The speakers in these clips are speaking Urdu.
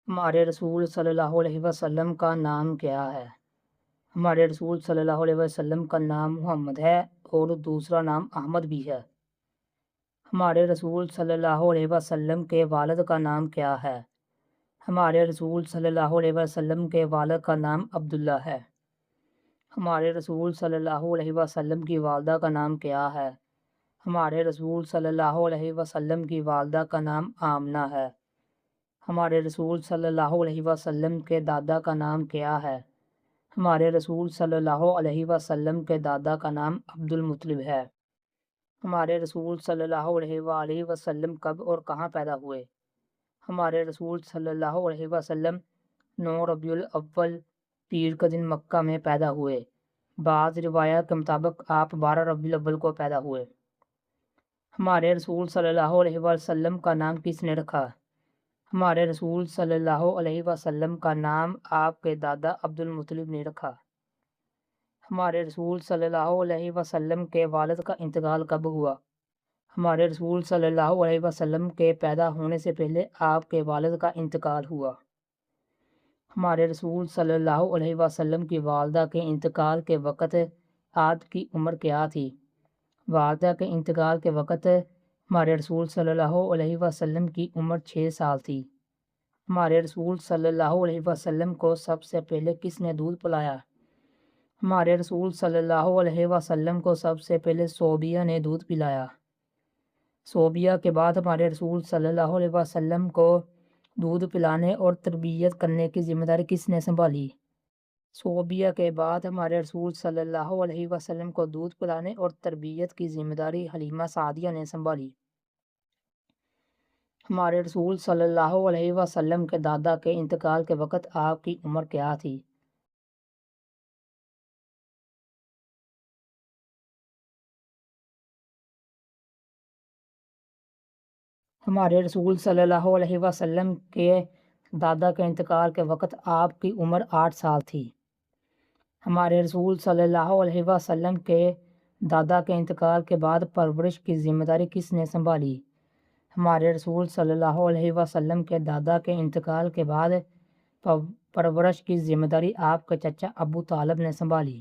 ہمارے رسول صلی اللہ علیہ وسلم کا نام کیا ہے؟ ہمارے رسول صلی اللہ علیہ وسلم کا نام محمد ہے اور دوسرا نام احمد بھی ہے۔ ہمارے رسول صلی اللہ علیہ وسلم کے والد کا نام کیا ہے؟ ہمارے رسول صلی اللہ علیہ وسلم کے والد کا نام عبداللہ ہے۔ ہمارے رسول صلی اللہ علیہ وسلم کی والدہ کا نام کیا ہے؟ ہمارے رسول صلی اللہ علیہ وسلم کی والدہ کا نام آمنہ ہے۔ ہمارے رسول صلی اللہ علیہ وسلم کے دادا کا نام کیا ہے؟ ہمارے رسول صلی اللہ علیہ وسلم کے دادا کا نام عبد المطلب ہے۔ ہمارے رسول صلی اللہ علیہ وآلہ وسلم کب اور کہاں پیدا ہوئے؟ ہمارے رسول صلی اللہ علیہ وسلم 9 ربیع الاول پیر کا دن مکہ میں پیدا ہوئے۔ بعض روایات کے مطابق آپ 12 ربیع الاول کو پیدا ہوئے۔ ہمارے رسول صلی اللہ علیہ وسلم کا نام کس نے رکھا؟ ہمارے رسول صلی اللہ علیہ وسلم کا نام آپ کے دادا عبد المطلب نے رکھا۔ ہمارے رسول صلی اللہ علیہ وسلم کے والد کا انتقال کب ہوا؟ ہمارے رسول صلی اللہ علیہ وسلم کے پیدا ہونے سے پہلے آپ کے والد کا انتقال ہوا۔ ہمارے رسول صلی اللہ علیہ وسلم کی والدہ کے انتقال کے وقت آپ کی عمر کیا تھی؟ والدہ کے انتقال کے وقت ہمارے رسول صلی اللہ علیہ وسلم کی عمر 6 سال تھی۔ ہمارے رسول صلی اللہ علیہ وسلم کو سب سے پہلے کس نے دودھ پلایا؟ ہمارے رسول صلی اللہ علیہ وسلم کو سب سے پہلے صوبیہ نے دودھ پلایا۔ صوبیہ کے بعد ہمارے رسول صلی اللہ علیہ وسلم کو دودھ پلانے اور تربیت کرنے کی ذمہ داری کس نے سنبھالی؟ صوبیہ کے بعد ہمارے رسول صلی اللہ علیہ وسلم کو دودھ پلانے اور تربیت کی ذمہ داری حلیمہ سعدیہ نے سنبھالی۔ ہمارے رسول صلی اللہ علیہ وسلم کے دادا کے انتقال کے وقت آپ کی عمر کیا تھی؟ ہمارے رسول صلی اللہ علیہ وسلم کے دادا کے انتقال کے وقت آپ کی عمر 8 سال تھی۔ ہمارے رسول صلی اللہ علیہ وسلم کے دادا کے انتقال کے بعد پرورش کی ذمہ داری کس نے سنبھالی؟ ہمارے رسول صلی اللہ علیہ وسلم کے دادا کے انتقال کے بعد پرورش کی ذمہ داری آپ کے چچا ابو طالب نے سنبھالی۔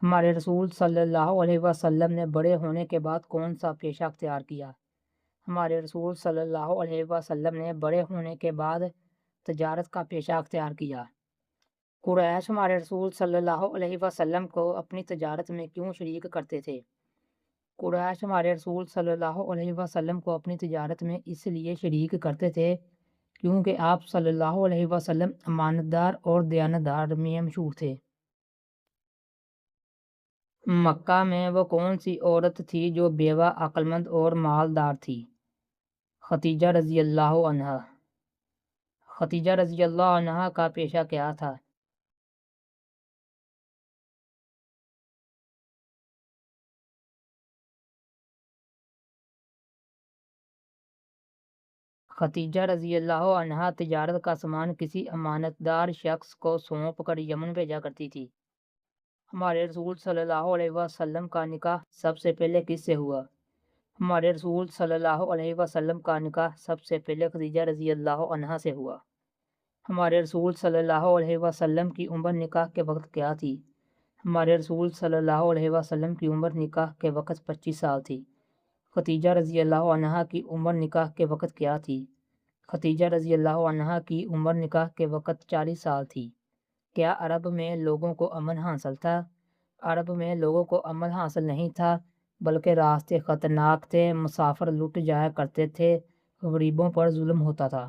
ہمارے رسول صلی اللہ علیہ وسلم نے بڑے ہونے کے بعد کون سا پیشہ اختیار کیا؟ ہمارے رسول صلی اللہ علیہ وسلم نے بڑے ہونے کے بعد تجارت کا پیشہ اختیار کیا۔ قریش ہمارے رسول صلی اللہ علیہ وسلم کو اپنی تجارت میں کیوں شریک کرتے تھے؟ قریش ہمارے رسول صلی اللہ علیہ وسلم کو اپنی تجارت میں اس لیے شریک کرتے تھے کیونکہ آپ صلی اللہ علیہ وسلم امانتدار اور دیانتدار میں مشہور تھے۔ مکہ میں وہ کون سی عورت تھی جو بیوہ، عقلمند اور مالدار تھی؟ ختیجہ رضی اللہ عنہا۔ ختیجہ رضی اللہ عنہا کا پیشہ کیا تھا؟ ختیجہ رضی اللہ عنہا تجارت کا سامان کسی امانتدار شخص کو سونپ کر یمن بھیجا کرتی تھی۔ ہمارے رسول صلی اللہ علیہ وسلم کا نکاح سب سے پہلے کس سے ہوا؟ ہمارے رسول صلی اللہ علیہ وسلم کا نکاح سب سے پہلے خدیجہ رضی اللہ عنہا سے ہوا۔ ہمارے رسول صلی اللہ علیہ وسلم کی عمر نکاح کے وقت کیا تھی؟ ہمارے رسول صلی اللہ علیہ وسلم کی عمر نکاح کے وقت 25 سال تھی۔ ختیجہ رضی اللہ عنہا کی عمر نکاح کے وقت کیا تھی؟ ختیجہ رضی اللہ عنہا کی عمر نکاح کے وقت 40 سال تھی۔ کیا عرب میں لوگوں کو امن حاصل تھا؟ عرب میں لوگوں کو امن حاصل نہیں تھا، بلکہ راستے خطرناک تھے، مسافر لٹ جایا کرتے تھے، غریبوں پر ظلم ہوتا تھا۔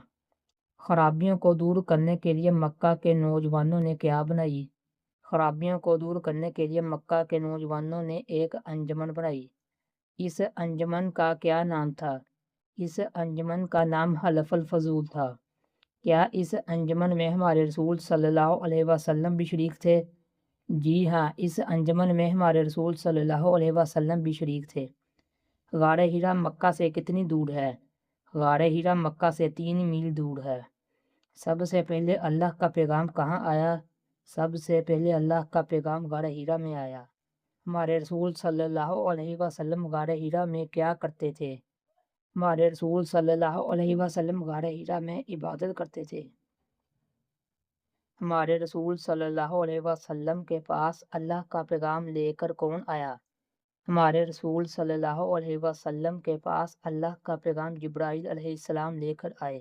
خرابیوں کو دور کرنے کے لیے مکہ کے نوجوانوں نے کیا بنائی؟ خرابیوں کو دور کرنے کے لیے مکہ کے نوجوانوں نے ایک انجمن بنائی۔ اس انجمن کا کیا نام تھا؟ اس انجمن کا نام حلف الفضول تھا۔ کیا اس انجمن میں ہمارے رسول صلی اللہ علیہ وسلم بھی شریک تھے؟ جی ہاں، اس انجمن میں ہمارے رسول صلی اللہ علیہ وسلم بھی شریک تھے۔ غار ہرا مکہ سے کتنی دور ہے؟ غار ہرا مکہ سے 3 میل دور ہے۔ سب سے پہلے اللہ کا پیغام کہاں آیا؟ سب سے پہلے اللہ کا پیغام غار ہرا میں آیا۔ ہمارے رسول صلی اللہ علیہ وسلم غار ہرا میں کیا کرتے تھے؟ ہمارے رسول صلی اللہ علیہ وسلم غار حرا میں عبادت کرتے تھے۔ ہمارے رسول صلی اللہ علیہ وسلم کے پاس اللہ کا پیغام لے کر کون آیا؟ ہمارے رسول صلی اللہ علیہ وسلم کے پاس اللہ کا پیغام جبرائیل علیہ السلام لے کر آئے۔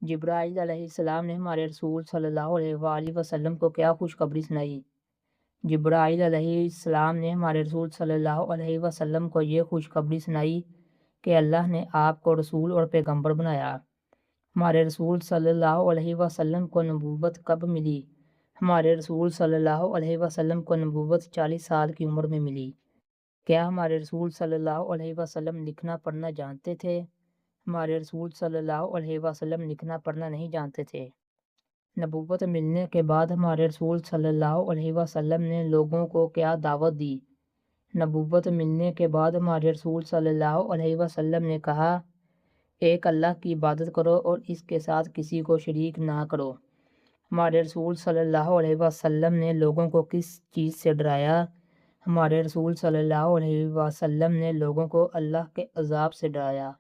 جبرائیل علیہ السلام نے ہمارے رسول صلی اللہ علیہ وآلہ وسلم کو کیا خوشخبری سنائی؟ جبرائیل علیہ السلام نے ہمارے رسول صلی اللہ علیہ وسلم کو یہ خوشخبری سنائی کہ اللہ نے آپ کو رسول اور پیغمبر بنایا۔ ہمارے رسول صلی اللہ علیہ وسلم کو نبوت کب ملی؟ ہمارے رسول صلی اللہ علیہ وسلم کو نبوت 40 سال کی عمر میں ملی۔ کیا ہمارے رسول صلی اللہ علیہ وسلم لکھنا پڑھنا جانتے تھے؟ ہمارے رسول صلی اللہ علیہ وسلم لکھنا پڑھنا نہیں جانتے تھے۔ نبوت ملنے کے بعد ہمارے رسول صلی اللہ علیہ وسلم نے لوگوں کو کیا دعوت دی؟ نبوت ملنے کے بعد ہمارے رسول صلی اللہ علیہ وسلم نے کہا، ایک اللہ کی عبادت کرو اور اس کے ساتھ کسی کو شریک نہ کرو۔ ہمارے رسول صلی اللہ علیہ وسلم نے لوگوں کو کس چیز سے ڈرایا؟ ہمارے رسول صلی اللہ علیہ وسلم نے لوگوں کو اللہ کے عذاب سے ڈرایا۔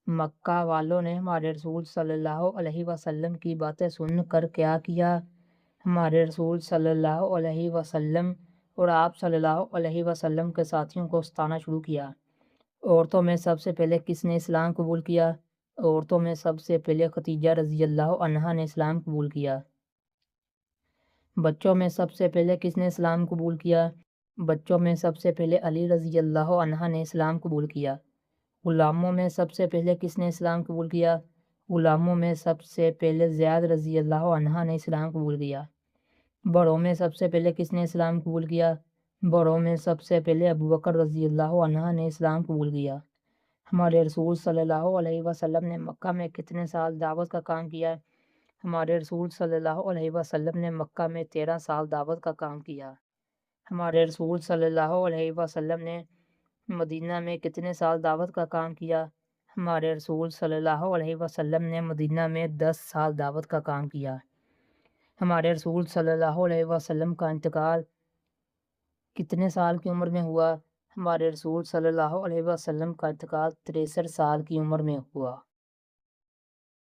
مکہ والوں نے ہمارے رسول صلی اللہ علیہ وسلم کی باتیں سن کر کیا کیا؟ ہمارے رسول صلی اللہ علیہ وسلم اور آپ صلی اللہ علیہ وسلم کے ساتھیوں کو ستانا شروع کیا۔ عورتوں میں سب سے پہلے کس نے اسلام قبول کیا؟ عورتوں میں سب سے پہلے خدیجہ رضی اللہ عنہا نے اسلام قبول کیا۔ بچوں میں سب سے پہلے کس نے اسلام قبول کیا؟ بچوں میں سب سے پہلے علی رضی اللہ عنہ نے اسلام قبول کیا۔ غلاموں میں سب سے پہلے کس نے اسلام قبول کیا؟ غلاموں میں سب سے پہلے زید رضی اللہ عنہ نے اسلام قبول کیا۔ بڑوں میں سب سے پہلے کس نے اسلام قبول کیا؟ بڑوں میں سب سے پہلے ابو بکر رضی اللہ عنہ نے اسلام قبول کیا۔ ہمارے رسول صلی اللہ علیہ وسلم نے مکہ میں کتنے سال دعوت کا کام کیا؟ ہمارے رسول صلی اللہ علیہ وسلم نے مکہ میں 13 سال دعوت کا کام کیا۔ ہمارے رسول صلی اللہ علیہ وسلم نے مدینہ میں کتنے سال دعوت کا کام کیا؟ ہمارے رسول صلی اللہ علیہ وسلم نے مدینہ میں 10 سال دعوت کا کام کیا۔ ہمارے رسول صلی اللہ علیہ وسلم کا انتقال کتنے سال کی عمر میں ہوا؟ ہمارے رسول صلی اللہ علیہ وسلم کا انتقال 63 سال کی عمر میں ہوا۔